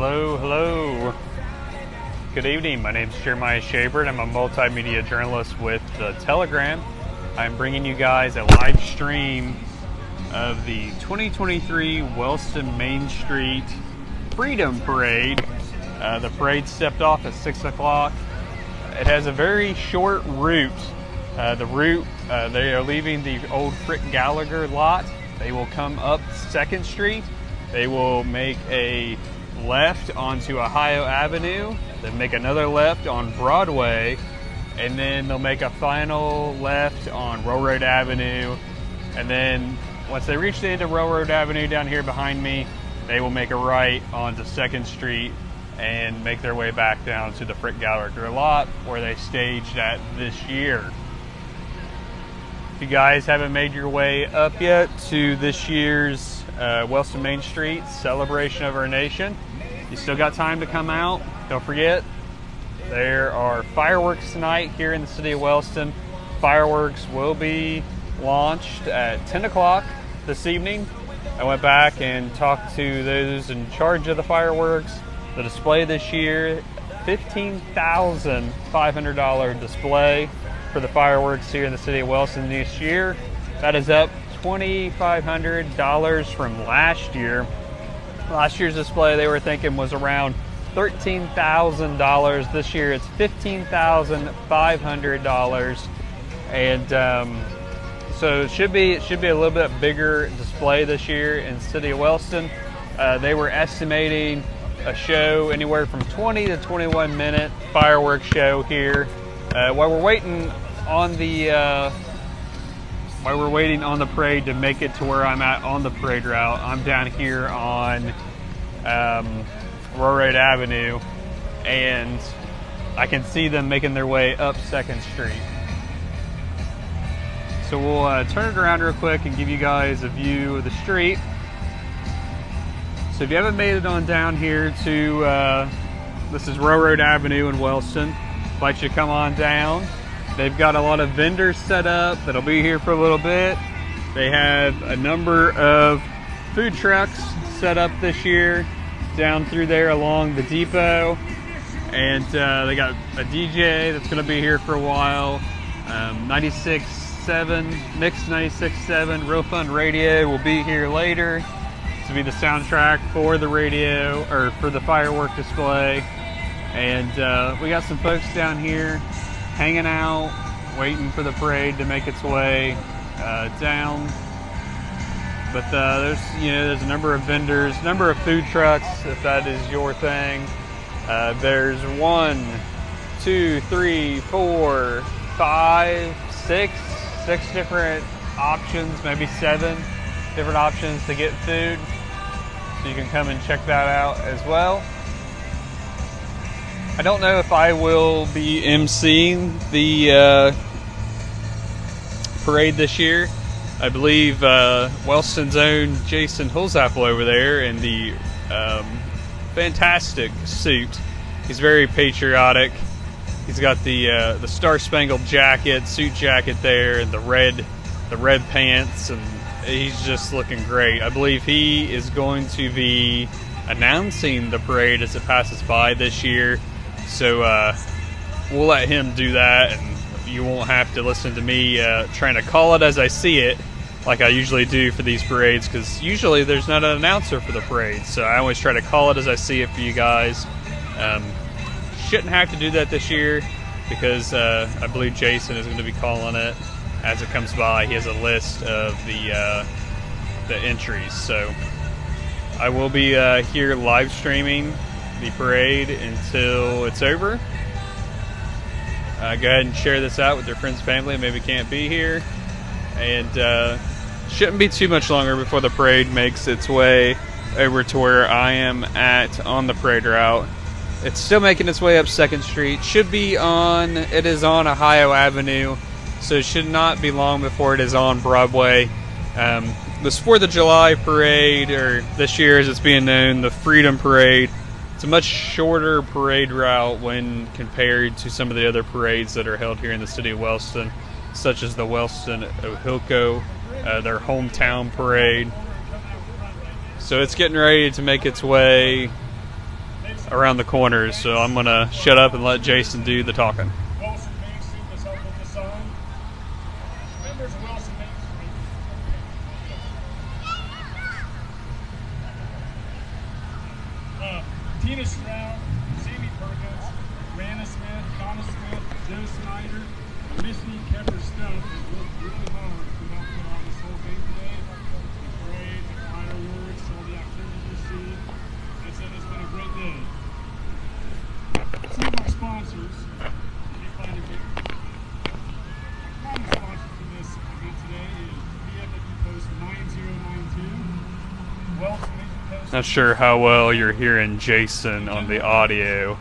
Hello, hello. Good evening. My name is Jeremiah Shabert. I'm a multimedia journalist with the Telegram. I'm bringing you guys a live stream of the 2023 Wellston Main Street Freedom Parade. The parade stepped off at 6 o'clock. It has a very short route. They are leaving the old Frick Gallagher lot. They will come up 2nd Street. They will make a left onto Ohio Avenue, then make another left on Broadway, and then they'll make a final left on Railroad Avenue. And then once they reach the end of Railroad Avenue down here behind me, they will make a right onto 2nd Street and make their way back down to the Frick Gallagher lot where they staged at this year. If you guys haven't made your way up yet to this year's Wellston Main Street Celebration of Our Nation, you still got time to come out. Don't forget, there are fireworks tonight here in the city of Wellston. Fireworks will be launched at 10 o'clock this evening. I went back and talked to those in charge of the fireworks. The display this year, $15,500 display for the fireworks here in the city of Wellston this year. That is up $2,500 from last year. Last year's display they were thinking was around $13,000. This year it's $15,500, and so it should be a little bit bigger display this year in the city of Wellston. They were estimating a show anywhere from 20 to 21 minute fireworks show here. While we're waiting on the parade to make it to where I'm at on the parade route, I'm down here on Railroad Avenue, and I can see them making their way up 2nd Street. So we'll turn it around real quick and give you guys a view of the street. So if you haven't made it on down here to, this is Railroad Avenue in Wellston, invite you to come on down. They've got a lot of vendors set up that'll be here for a little bit. They have a number of food trucks set up this year down through there along the depot. And they got a DJ that's gonna be here for a while. 96.7, Mix 96.7, Real Fun Radio will be here later to be the soundtrack for the radio, or for the firework display. And we got some folks down here hanging out, waiting for the parade to make its way down. But there's a number of vendors, number of food trucks, if that is your thing. There's 1, 2, 3, 4, 5, 6 different options, maybe 7 different options to get food. So you can come and check that out as well. I don't know if I will be emceeing the parade this year. I believe Wellston's own Jason Hulsapple over there in the fantastic suit. He's very patriotic. He's got the star-spangled suit jacket there, and the red pants, and he's just looking great. I believe he is going to be announcing the parade as it passes by this year. So we'll let him do that, and you won't have to listen to me trying to call it as I see it like I usually do for these parades, because usually there's not an announcer for the parade. So I always try to call it as I see it for you guys. Shouldn't have to do that this year, because I believe Jason is going to be calling it as it comes by. He has a list of the entries. So I will be here live streaming the parade until it's over. Go ahead and share this out with your friends, family, maybe can't be here. And shouldn't be too much longer before the parade makes its way over to where I am at on the parade route. It's still making its way up 2nd Street. It is on Ohio Avenue, so it should not be long before it is on Broadway. This 4th of July parade, or this year as it's being known, the Freedom Parade, it's a much shorter parade route when compared to some of the other parades that are held here in the city of Wellston, such as the Wellston Ohilco, their hometown parade. So it's getting ready to make its way around the corners, so I'm gonna shut up and let Jason do the talking. Wellston Main Street was up with the sign. Members of Wellston Main Street. Tina Stroud, Sammy Perkins, Rana Smith, Donna Smith, Joe Snyder, and Missy Kemper Stone has worked really hard to help put on this whole thing today. The parade, the fireworks, all the activities you see. It's been a great day. Some of our sponsors, if you find it here. Common sponsor for this event today is VFW Post 9092, Wellston Legion Post. Not sure how well you're hearing Jason on the audio.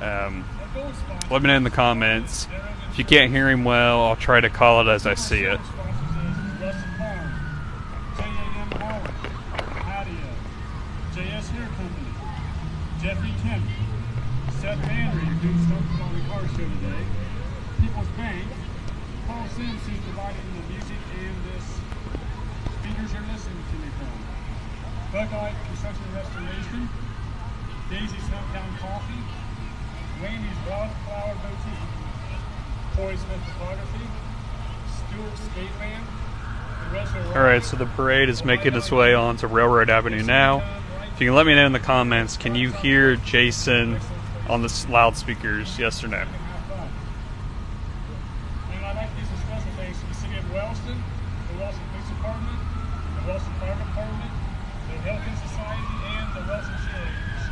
Let me know in the comments. If you can't hear him well, I'll try to call it as I see it. JS Hair Company, Jeffrey Kemp, Seth Landry, who's something on the car show today, People's Bank, Paul Sims, who's providing the music and this speakers you're listening to me from, Buckeye Construction and Restoration, Daisy's Hometown Coffee, Randy's Wildflower Boutique, Corey Smith Photography, Stewart's Skateland, Alright, so the parade is making its way onto Railroad Avenue now. If you can let me know in the comments, can you hear Jason on the loudspeakers, yes or no? And I'd like to give some special thanks to the City of Wellston, the Wellston Police Department, the Wellston Fire Department, the Helkin Society, and the Wellston Cheerleaders.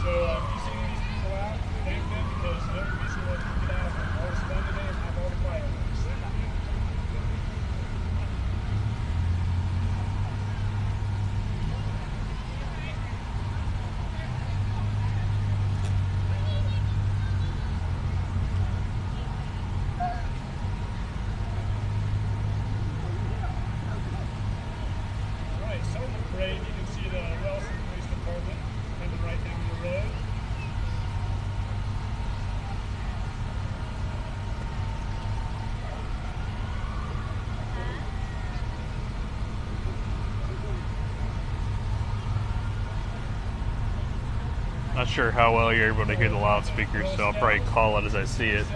So if you see these people out, thank them because they're the reason why we get out all this fun today and have all the fireworks. Parade, you can see the Wellston Police Department coming right down the road. Not sure how well you're able to hear the loudspeakers, so I'll probably call it as I see it.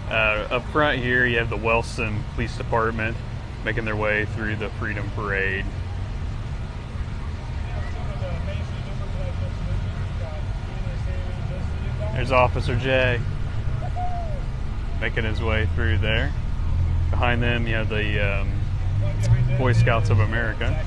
Up front here, you have the Wellston Police Department making their way through the Freedom Parade. There's Officer Jay making his way through there. Behind them, you have the Boy Scouts of America.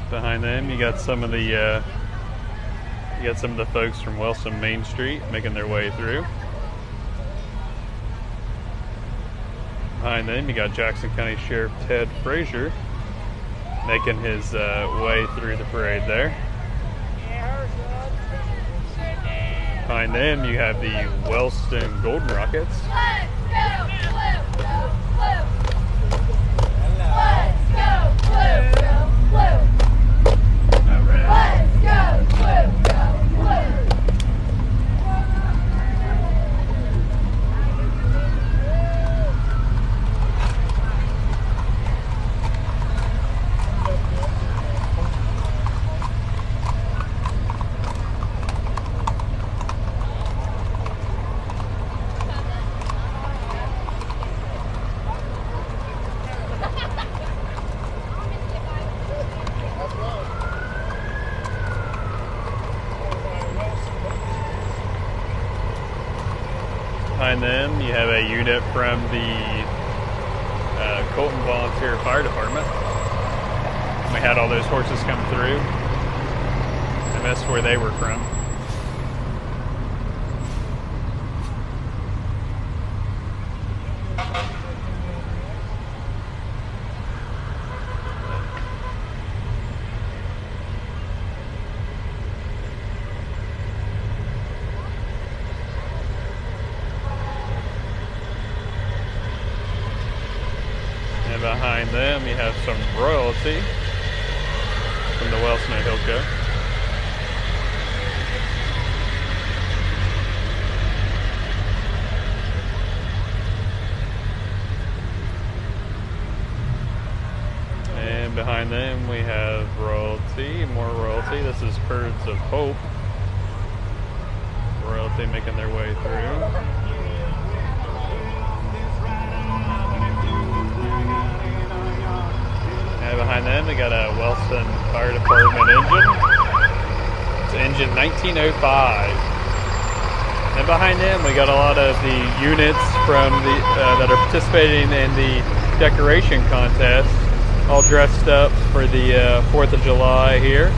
Behind them, you got some of the folks from Wellston Main Street making their way through. Behind them, you got Jackson County Sheriff Ted Frazier making his way through the parade there. Behind them, you have the Wellston Golden Rockets. Let's go, blue, Let's go, blue, blue. Let's go, blue, blue. Behind them, you have a unit from the Colton Volunteer Fire Department. We had all those horses come through, and that's where they were from. And behind them, you have some royalty from the Wellston and Hilco. royalty, more royalty. This is Herds of Hope. Royalty making their way through. And behind them, we got a Wellston Fire Department engine. It's engine 1905. And behind them, we got a lot of the units from the that are participating in the decoration contest, all dressed up for the 4th of July here.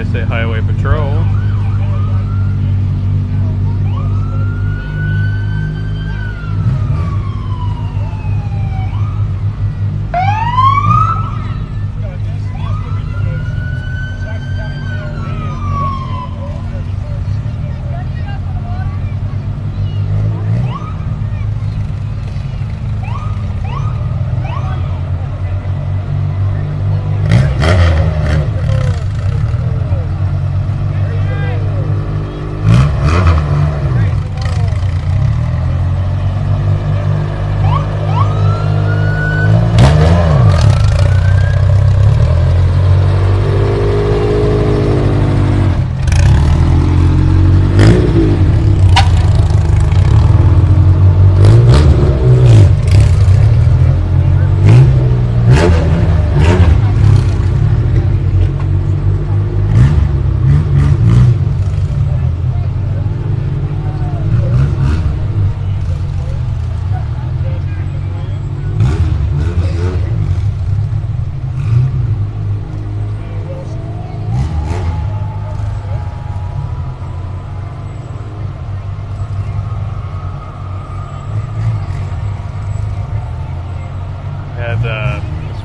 State Highway Patrol.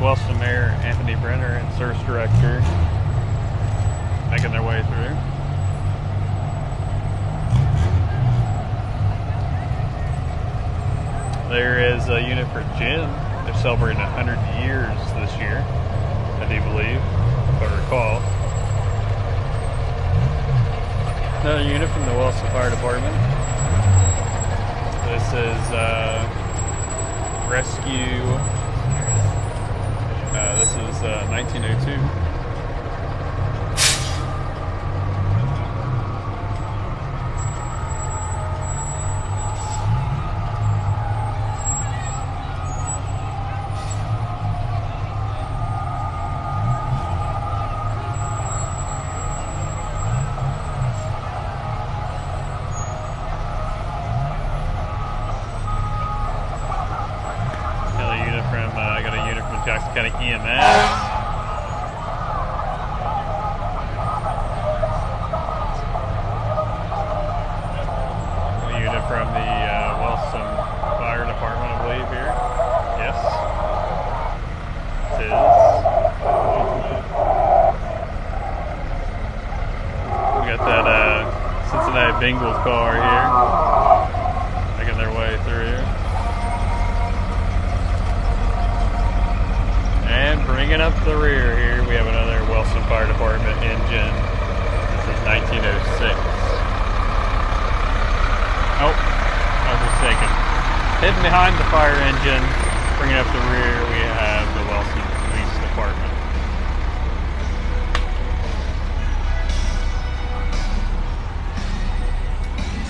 Wellston Mayor Anthony Brenner and Service Director making their way through. There is a unit for Jim. They're celebrating 100 years this year, I do believe, if I recall. Another unit from the Wellston Fire Department. This is rescue. This is 1902. I got a unit from Jackson County EMS. A unit from the Wellston Fire Department, I believe, here. Yes. It is. We got that Cincinnati Bengals car here, making their way through. And bringing up the rear here, we have another Wellston Fire Department engine. This is 1906. Oh, I was mistaken. Hidden behind the fire engine, bringing up the rear, we have the Wellston Police Department.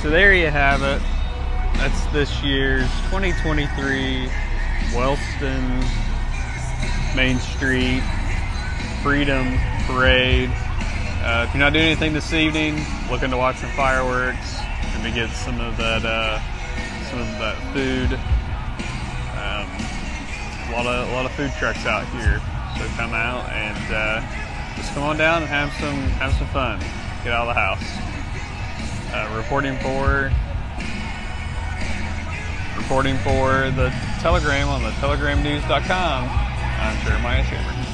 So there you have it. That's this year's 2023 Wellston Main Street Freedom Parade. If you're not doing anything this evening, looking to watch some fireworks and to get some of that food, a lot of food trucks out here. So come out and just come on down and have some fun. Get out of the house. Reporting for the Telegram on the telegramnews.com. I'm Jeremiah Schaefer.